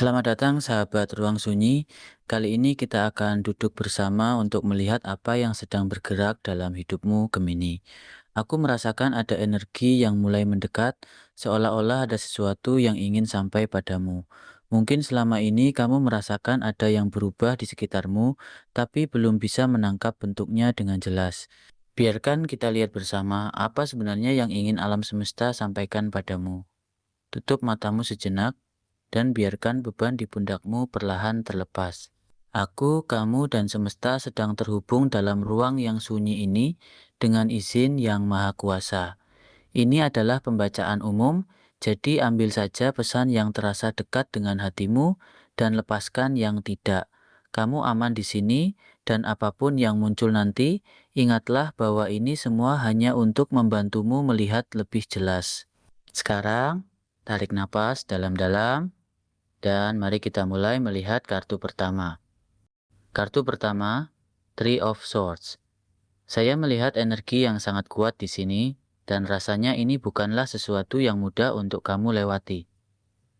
Selamat datang sahabat Ruang Sunyi. Kali ini kita akan duduk bersama untuk melihat apa yang sedang bergerak dalam hidupmu Gemini. Aku merasakan ada energi yang mulai mendekat, seolah-olah ada sesuatu yang ingin sampai padamu. Mungkin selama ini kamu merasakan ada yang berubah di sekitarmu, tapi belum bisa menangkap bentuknya dengan jelas. Biarkan kita lihat bersama apa sebenarnya yang ingin alam semesta sampaikan padamu. Tutup matamu sejenak dan biarkan beban di pundakmu perlahan terlepas. Aku, kamu, dan semesta sedang terhubung dalam ruang yang sunyi ini dengan izin yang maha kuasa. Ini adalah pembacaan umum, jadi ambil saja pesan yang terasa dekat dengan hatimu dan lepaskan yang tidak. Kamu aman di sini, dan apapun yang muncul nanti, ingatlah bahwa ini semua hanya untuk membantumu melihat lebih jelas. Sekarang, tarik napas dalam-dalam. Dan mari kita mulai melihat kartu pertama. Kartu pertama, Three of Swords. Saya melihat energi yang sangat kuat di sini, dan rasanya ini bukanlah sesuatu yang mudah untuk kamu lewati.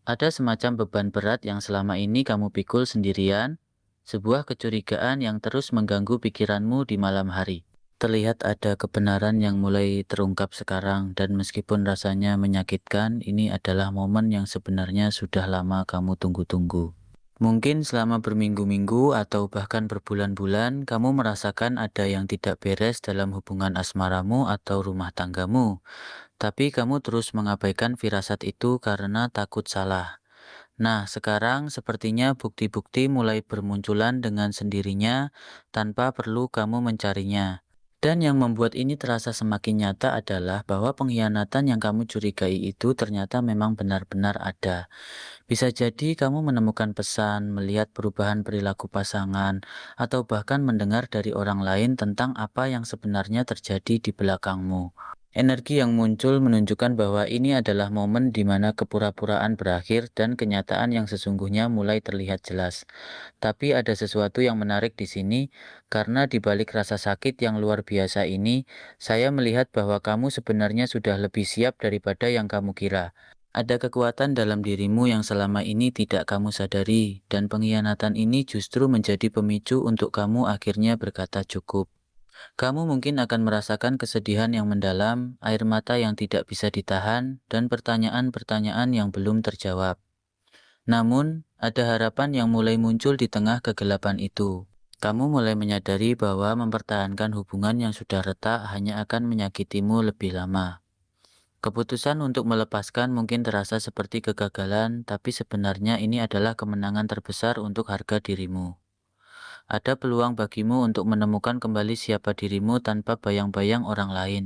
Ada semacam beban berat yang selama ini kamu pikul sendirian, sebuah kecurigaan yang terus mengganggu pikiranmu di malam hari. Terlihat ada kebenaran yang mulai terungkap sekarang, dan meskipun rasanya menyakitkan, ini adalah momen yang sebenarnya sudah lama kamu tunggu-tunggu. Mungkin selama berminggu-minggu atau bahkan berbulan-bulan, kamu merasakan ada yang tidak beres dalam hubungan asmaramu atau rumah tanggamu, tapi kamu terus mengabaikan firasat itu karena takut salah. Nah, sekarang sepertinya bukti-bukti mulai bermunculan dengan sendirinya tanpa perlu kamu mencarinya. Dan yang membuat ini terasa semakin nyata adalah bahwa pengkhianatan yang kamu curigai itu ternyata memang benar-benar ada. Bisa jadi kamu menemukan pesan, melihat perubahan perilaku pasangan, atau bahkan mendengar dari orang lain tentang apa yang sebenarnya terjadi di belakangmu. Energi yang muncul menunjukkan bahwa ini adalah momen di mana kepura-puraan berakhir dan kenyataan yang sesungguhnya mulai terlihat jelas. Tapi ada sesuatu yang menarik di sini, karena di balik rasa sakit yang luar biasa ini, saya melihat bahwa kamu sebenarnya sudah lebih siap daripada yang kamu kira. Ada kekuatan dalam dirimu yang selama ini tidak kamu sadari, dan pengkhianatan ini justru menjadi pemicu untuk kamu akhirnya berkata cukup. Kamu mungkin akan merasakan kesedihan yang mendalam, air mata yang tidak bisa ditahan, dan pertanyaan-pertanyaan yang belum terjawab. Namun, ada harapan yang mulai muncul di tengah kegelapan itu. Kamu mulai menyadari bahwa mempertahankan hubungan yang sudah retak hanya akan menyakitimu lebih lama. Keputusan untuk melepaskan mungkin terasa seperti kegagalan, tapi sebenarnya ini adalah kemenangan terbesar untuk harga dirimu. Ada peluang bagimu untuk menemukan kembali siapa dirimu tanpa bayang-bayang orang lain.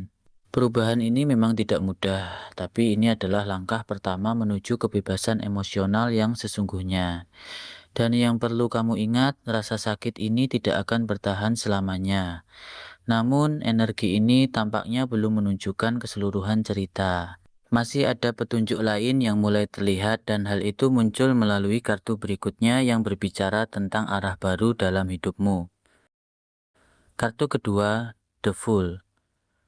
Perubahan ini memang tidak mudah, tapi ini adalah langkah pertama menuju kebebasan emosional yang sesungguhnya. Dan yang perlu kamu ingat, rasa sakit ini tidak akan bertahan selamanya. Namun, energi ini tampaknya belum menunjukkan keseluruhan cerita. Masih ada petunjuk lain yang mulai terlihat, dan hal itu muncul melalui kartu berikutnya yang berbicara tentang arah baru dalam hidupmu. Kartu kedua, The Fool.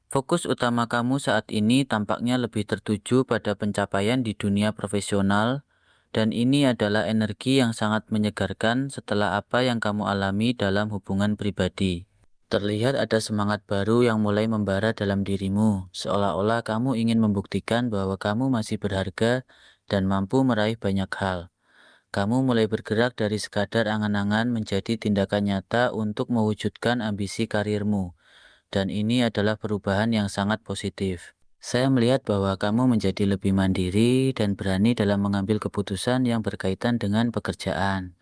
Fokus utama kamu saat ini tampaknya lebih tertuju pada pencapaian di dunia profesional, dan ini adalah energi yang sangat menyegarkan setelah apa yang kamu alami dalam hubungan pribadi. Terlihat ada semangat baru yang mulai membara dalam dirimu, seolah-olah kamu ingin membuktikan bahwa kamu masih berharga dan mampu meraih banyak hal. Kamu mulai bergerak dari sekadar angan-angan menjadi tindakan nyata untuk mewujudkan ambisi karirmu, dan ini adalah perubahan yang sangat positif. Saya melihat bahwa kamu menjadi lebih mandiri dan berani dalam mengambil keputusan yang berkaitan dengan pekerjaan.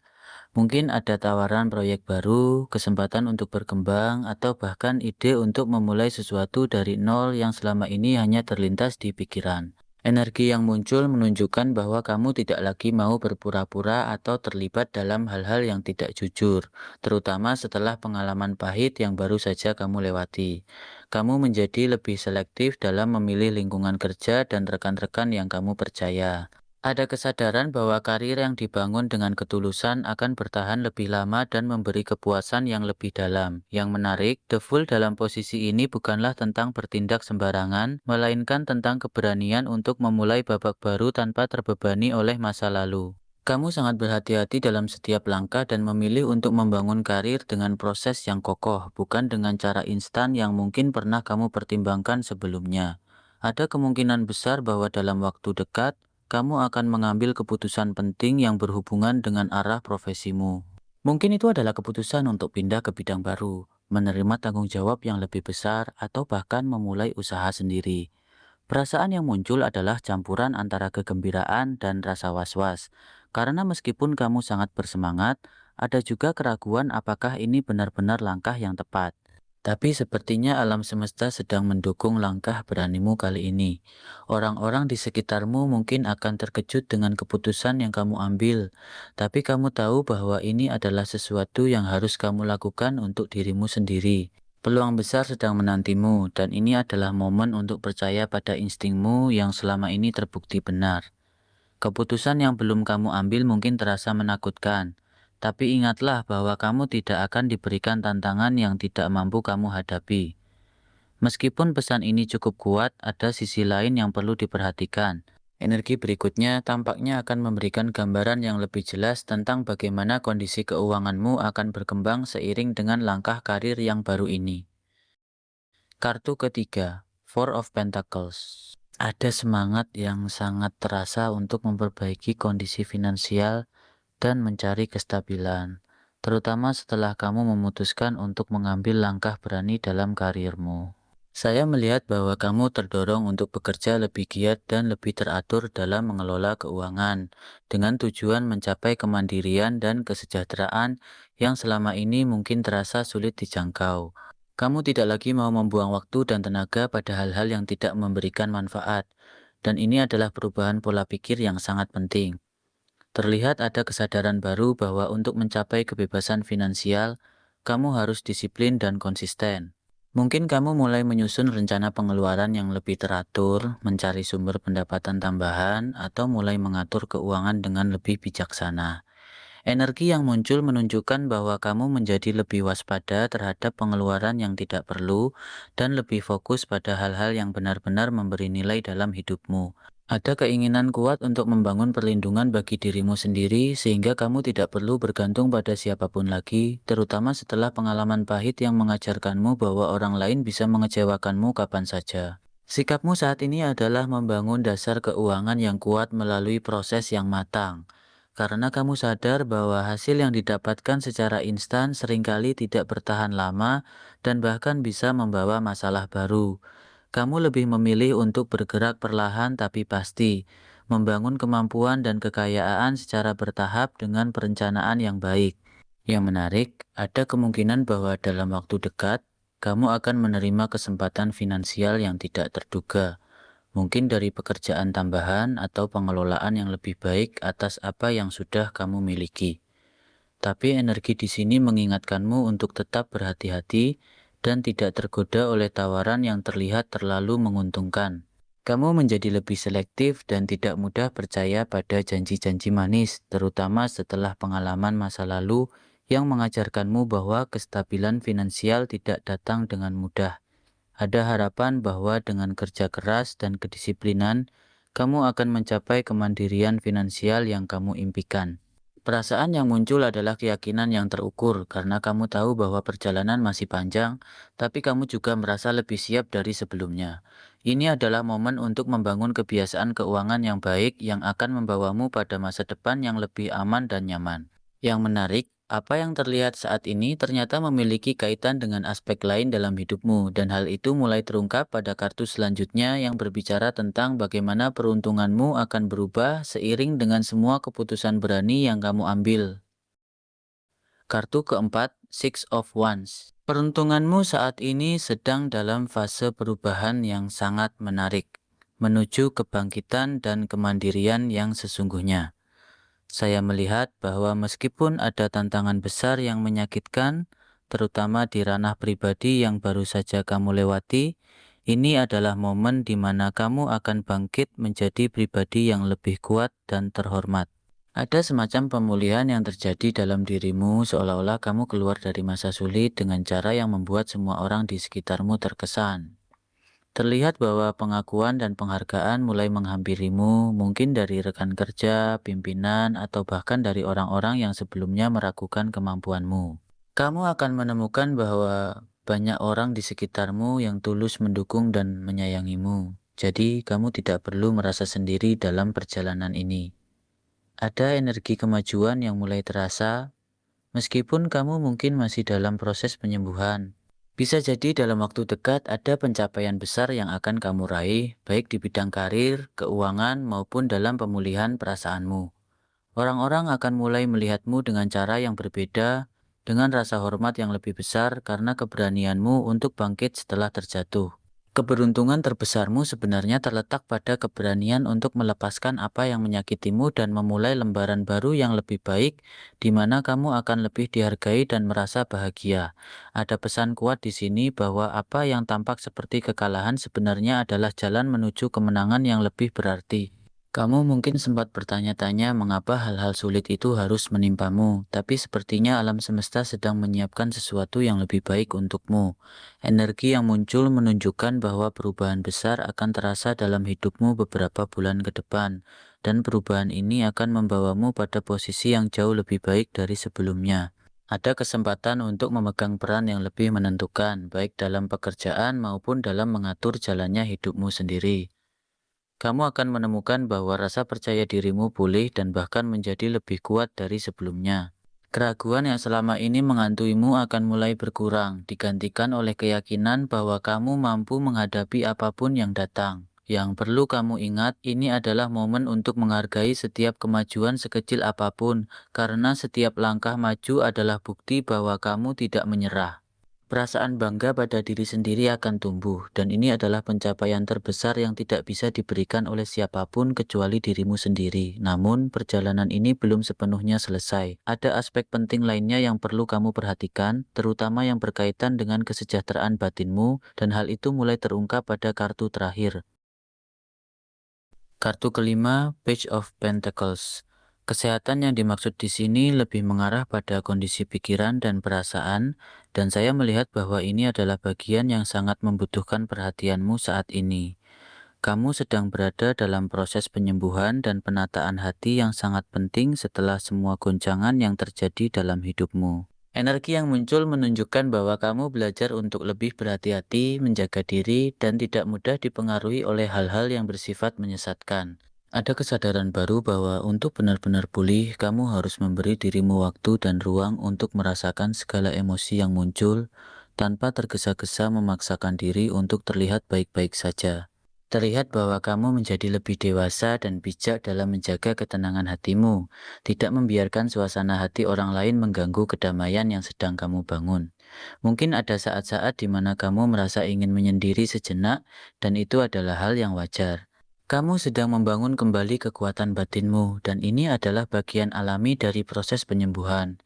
Mungkin ada tawaran proyek baru, kesempatan untuk berkembang, atau bahkan ide untuk memulai sesuatu dari nol yang selama ini hanya terlintas di pikiran. Energi yang muncul menunjukkan bahwa kamu tidak lagi mau berpura-pura atau terlibat dalam hal-hal yang tidak jujur, terutama setelah pengalaman pahit yang baru saja kamu lewati. Kamu menjadi lebih selektif dalam memilih lingkungan kerja dan rekan-rekan yang kamu percaya. Ada kesadaran bahwa karir yang dibangun dengan ketulusan akan bertahan lebih lama dan memberi kepuasan yang lebih dalam. Yang menarik, The Fool dalam posisi ini bukanlah tentang bertindak sembarangan, melainkan tentang keberanian untuk memulai babak baru tanpa terbebani oleh masa lalu. Kamu sangat berhati-hati dalam setiap langkah dan memilih untuk membangun karir dengan proses yang kokoh, bukan dengan cara instan yang mungkin pernah kamu pertimbangkan sebelumnya. Ada kemungkinan besar bahwa dalam waktu dekat, kamu akan mengambil keputusan penting yang berhubungan dengan arah profesimu. Mungkin itu adalah keputusan untuk pindah ke bidang baru, menerima tanggung jawab yang lebih besar, atau bahkan memulai usaha sendiri. Perasaan yang muncul adalah campuran antara kegembiraan dan rasa was-was. Karena meskipun kamu sangat bersemangat, ada juga keraguan apakah ini benar-benar langkah yang tepat. Tapi sepertinya alam semesta sedang mendukung langkah beranimu kali ini. Orang-orang di sekitarmu mungkin akan terkejut dengan keputusan yang kamu ambil, tapi kamu tahu bahwa ini adalah sesuatu yang harus kamu lakukan untuk dirimu sendiri. Peluang besar sedang menantimu, dan ini adalah momen untuk percaya pada instingmu yang selama ini terbukti benar. Keputusan yang belum kamu ambil mungkin terasa menakutkan, tapi ingatlah bahwa kamu tidak akan diberikan tantangan yang tidak mampu kamu hadapi. Meskipun pesan ini cukup kuat, ada sisi lain yang perlu diperhatikan. Energi berikutnya tampaknya akan memberikan gambaran yang lebih jelas tentang bagaimana kondisi keuanganmu akan berkembang seiring dengan langkah karir yang baru ini. Kartu ketiga, Four of Pentacles. Ada semangat yang sangat terasa untuk memperbaiki kondisi finansial dan mencari kestabilan, terutama setelah kamu memutuskan untuk mengambil langkah berani dalam karirmu. Saya melihat bahwa kamu terdorong untuk bekerja lebih giat dan lebih teratur dalam mengelola keuangan, dengan tujuan mencapai kemandirian dan kesejahteraan yang selama ini mungkin terasa sulit dijangkau. Kamu tidak lagi mau membuang waktu dan tenaga pada hal-hal yang tidak memberikan manfaat, dan ini adalah perubahan pola pikir yang sangat penting. Terlihat ada kesadaran baru bahwa untuk mencapai kebebasan finansial, kamu harus disiplin dan konsisten. Mungkin kamu mulai menyusun rencana pengeluaran yang lebih teratur, mencari sumber pendapatan tambahan, atau mulai mengatur keuangan dengan lebih bijaksana. Energi yang muncul menunjukkan bahwa kamu menjadi lebih waspada terhadap pengeluaran yang tidak perlu dan lebih fokus pada hal-hal yang benar-benar memberi nilai dalam hidupmu. Ada keinginan kuat untuk membangun perlindungan bagi dirimu sendiri sehingga kamu tidak perlu bergantung pada siapapun lagi, terutama setelah pengalaman pahit yang mengajarkanmu bahwa orang lain bisa mengecewakanmu kapan saja. Sikapmu saat ini adalah membangun dasar keuangan yang kuat melalui proses yang matang. Karena kamu sadar bahwa hasil yang didapatkan secara instan seringkali tidak bertahan lama dan bahkan bisa membawa masalah baru. Kamu lebih memilih untuk bergerak perlahan tapi pasti, membangun kemampuan dan kekayaan secara bertahap dengan perencanaan yang baik. Yang menarik, ada kemungkinan bahwa dalam waktu dekat, kamu akan menerima kesempatan finansial yang tidak terduga. Mungkin dari pekerjaan tambahan atau pengelolaan yang lebih baik atas apa yang sudah kamu miliki. Tapi energi di sini mengingatkanmu untuk tetap berhati-hati dan tidak tergoda oleh tawaran yang terlihat terlalu menguntungkan. Kamu menjadi lebih selektif dan tidak mudah percaya pada janji-janji manis, terutama setelah pengalaman masa lalu yang mengajarkanmu bahwa kestabilan finansial tidak datang dengan mudah. Ada harapan bahwa dengan kerja keras dan kedisiplinan, kamu akan mencapai kemandirian finansial yang kamu impikan. Perasaan yang muncul adalah keyakinan yang terukur karena kamu tahu bahwa perjalanan masih panjang, tapi kamu juga merasa lebih siap dari sebelumnya. Ini adalah momen untuk membangun kebiasaan keuangan yang baik yang akan membawamu pada masa depan yang lebih aman dan nyaman. Yang menarik, apa yang terlihat saat ini ternyata memiliki kaitan dengan aspek lain dalam hidupmu, dan hal itu mulai terungkap pada kartu selanjutnya yang berbicara tentang bagaimana peruntunganmu akan berubah seiring dengan semua keputusan berani yang kamu ambil. Kartu keempat, Six of Wands. Peruntunganmu saat ini sedang dalam fase perubahan yang sangat menarik, menuju kebangkitan dan kemandirian yang sesungguhnya. Saya melihat bahwa meskipun ada tantangan besar yang menyakitkan, terutama di ranah pribadi yang baru saja kamu lewati, ini adalah momen di mana kamu akan bangkit menjadi pribadi yang lebih kuat dan terhormat. Ada semacam pemulihan yang terjadi dalam dirimu seolah-olah kamu keluar dari masa sulit dengan cara yang membuat semua orang di sekitarmu terkesan. Terlihat bahwa pengakuan dan penghargaan mulai menghampirimu, mungkin dari rekan kerja, pimpinan, atau bahkan dari orang-orang yang sebelumnya meragukan kemampuanmu. Kamu akan menemukan bahwa banyak orang di sekitarmu yang tulus mendukung dan menyayangimu. Jadi, kamu tidak perlu merasa sendiri dalam perjalanan ini. Ada energi kemajuan yang mulai terasa, meskipun kamu mungkin masih dalam proses penyembuhan. Bisa jadi dalam waktu dekat ada pencapaian besar yang akan kamu raih, baik di bidang karir, keuangan, maupun dalam pemulihan perasaanmu. Orang-orang akan mulai melihatmu dengan cara yang berbeda, dengan rasa hormat yang lebih besar karena keberanianmu untuk bangkit setelah terjatuh. Keberuntungan terbesarmu sebenarnya terletak pada keberanian untuk melepaskan apa yang menyakitimu dan memulai lembaran baru yang lebih baik, di mana kamu akan lebih dihargai dan merasa bahagia. Ada pesan kuat di sini bahwa apa yang tampak seperti kekalahan sebenarnya adalah jalan menuju kemenangan yang lebih berarti. Kamu mungkin sempat bertanya-tanya mengapa hal-hal sulit itu harus menimpamu, tapi sepertinya alam semesta sedang menyiapkan sesuatu yang lebih baik untukmu. Energi yang muncul menunjukkan bahwa perubahan besar akan terasa dalam hidupmu beberapa bulan ke depan, dan perubahan ini akan membawamu pada posisi yang jauh lebih baik dari sebelumnya. Ada kesempatan untuk memegang peran yang lebih menentukan, baik dalam pekerjaan maupun dalam mengatur jalannya hidupmu sendiri. Kamu akan menemukan bahwa rasa percaya dirimu pulih dan bahkan menjadi lebih kuat dari sebelumnya. Keraguan yang selama ini menghantuimu akan mulai berkurang, digantikan oleh keyakinan bahwa kamu mampu menghadapi apapun yang datang. Yang perlu kamu ingat, ini adalah momen untuk menghargai setiap kemajuan sekecil apapun, karena setiap langkah maju adalah bukti bahwa kamu tidak menyerah. Perasaan bangga pada diri sendiri akan tumbuh, dan ini adalah pencapaian terbesar yang tidak bisa diberikan oleh siapapun kecuali dirimu sendiri. Namun, perjalanan ini belum sepenuhnya selesai. Ada aspek penting lainnya yang perlu kamu perhatikan, terutama yang berkaitan dengan kesejahteraan batinmu, dan hal itu mulai terungkap pada kartu terakhir. Kartu kelima, Page of Pentacles. Kesehatan yang dimaksud di sini lebih mengarah pada kondisi pikiran dan perasaan, dan saya melihat bahwa ini adalah bagian yang sangat membutuhkan perhatianmu saat ini. Kamu sedang berada dalam proses penyembuhan dan penataan hati yang sangat penting setelah semua goncangan yang terjadi dalam hidupmu. Energi yang muncul menunjukkan bahwa kamu belajar untuk lebih berhati-hati, menjaga diri, dan tidak mudah dipengaruhi oleh hal-hal yang bersifat menyesatkan. Ada kesadaran baru bahwa untuk benar-benar pulih, kamu harus memberi dirimu waktu dan ruang untuk merasakan segala emosi yang muncul tanpa tergesa-gesa memaksakan diri untuk terlihat baik-baik saja. Terlihat bahwa kamu menjadi lebih dewasa dan bijak dalam menjaga ketenangan hatimu, tidak membiarkan suasana hati orang lain mengganggu kedamaian yang sedang kamu bangun. Mungkin ada saat-saat di mana kamu merasa ingin menyendiri sejenak, dan itu adalah hal yang wajar. Kamu sedang membangun kembali kekuatan batinmu, dan ini adalah bagian alami dari proses penyembuhan.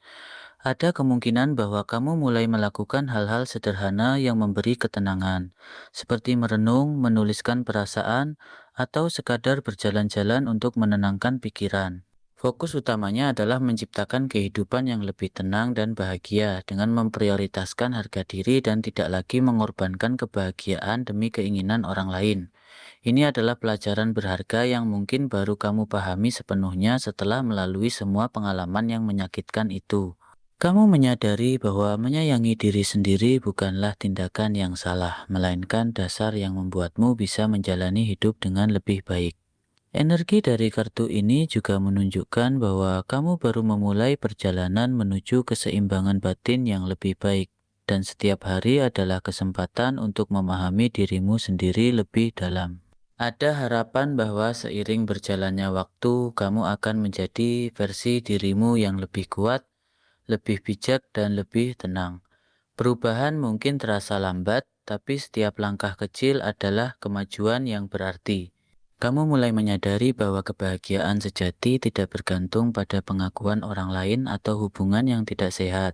Ada kemungkinan bahwa kamu mulai melakukan hal-hal sederhana yang memberi ketenangan, seperti merenung, menuliskan perasaan, atau sekadar berjalan-jalan untuk menenangkan pikiran. Fokus utamanya adalah menciptakan kehidupan yang lebih tenang dan bahagia dengan memprioritaskan harga diri dan tidak lagi mengorbankan kebahagiaan demi keinginan orang lain. Ini adalah pelajaran berharga yang mungkin baru kamu pahami sepenuhnya setelah melalui semua pengalaman yang menyakitkan itu. Kamu menyadari bahwa menyayangi diri sendiri bukanlah tindakan yang salah, melainkan dasar yang membuatmu bisa menjalani hidup dengan lebih baik. Energi dari kartu ini juga menunjukkan bahwa kamu baru memulai perjalanan menuju keseimbangan batin yang lebih baik, dan setiap hari adalah kesempatan untuk memahami dirimu sendiri lebih dalam. Ada harapan bahwa seiring berjalannya waktu, kamu akan menjadi versi dirimu yang lebih kuat, lebih bijak, dan lebih tenang. Perubahan mungkin terasa lambat, tapi setiap langkah kecil adalah kemajuan yang berarti. Kamu mulai menyadari bahwa kebahagiaan sejati tidak bergantung pada pengakuan orang lain atau hubungan yang tidak sehat,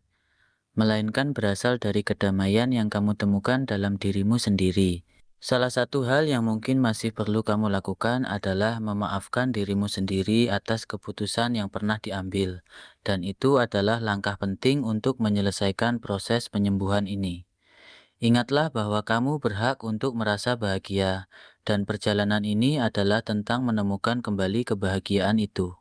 melainkan berasal dari kedamaian yang kamu temukan dalam dirimu sendiri. Salah satu hal yang mungkin masih perlu kamu lakukan adalah memaafkan dirimu sendiri atas keputusan yang pernah diambil, dan itu adalah langkah penting untuk menyelesaikan proses penyembuhan ini. Ingatlah bahwa kamu berhak untuk merasa bahagia, dan perjalanan ini adalah tentang menemukan kembali kebahagiaan itu.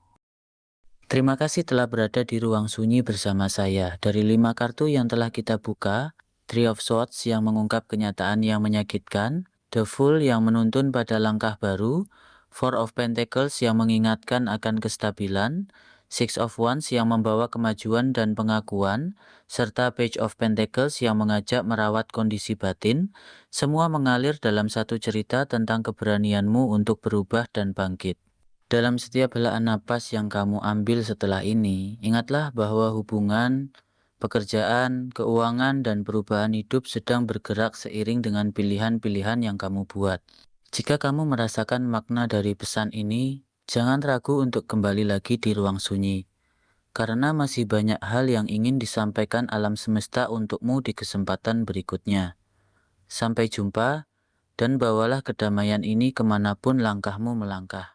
Terima kasih telah berada di ruang sunyi bersama saya. Dari 5 kartu yang telah kita buka, Three of Swords yang mengungkap kenyataan yang menyakitkan, The Fool yang menuntun pada langkah baru, Four of Pentacles yang mengingatkan akan kestabilan, Six of Wands yang membawa kemajuan dan pengakuan, serta Page of Pentacles yang mengajak merawat kondisi batin, semua mengalir dalam satu cerita tentang keberanianmu untuk berubah dan bangkit. Dalam setiap helaan napas yang kamu ambil setelah ini, ingatlah bahwa hubungan, pekerjaan, keuangan, dan perubahan hidup sedang bergerak seiring dengan pilihan-pilihan yang kamu buat. Jika kamu merasakan makna dari pesan ini, jangan ragu untuk kembali lagi di ruang sunyi, karena masih banyak hal yang ingin disampaikan alam semesta untukmu di kesempatan berikutnya. Sampai jumpa, dan bawalah kedamaian ini kemanapun langkahmu melangkah.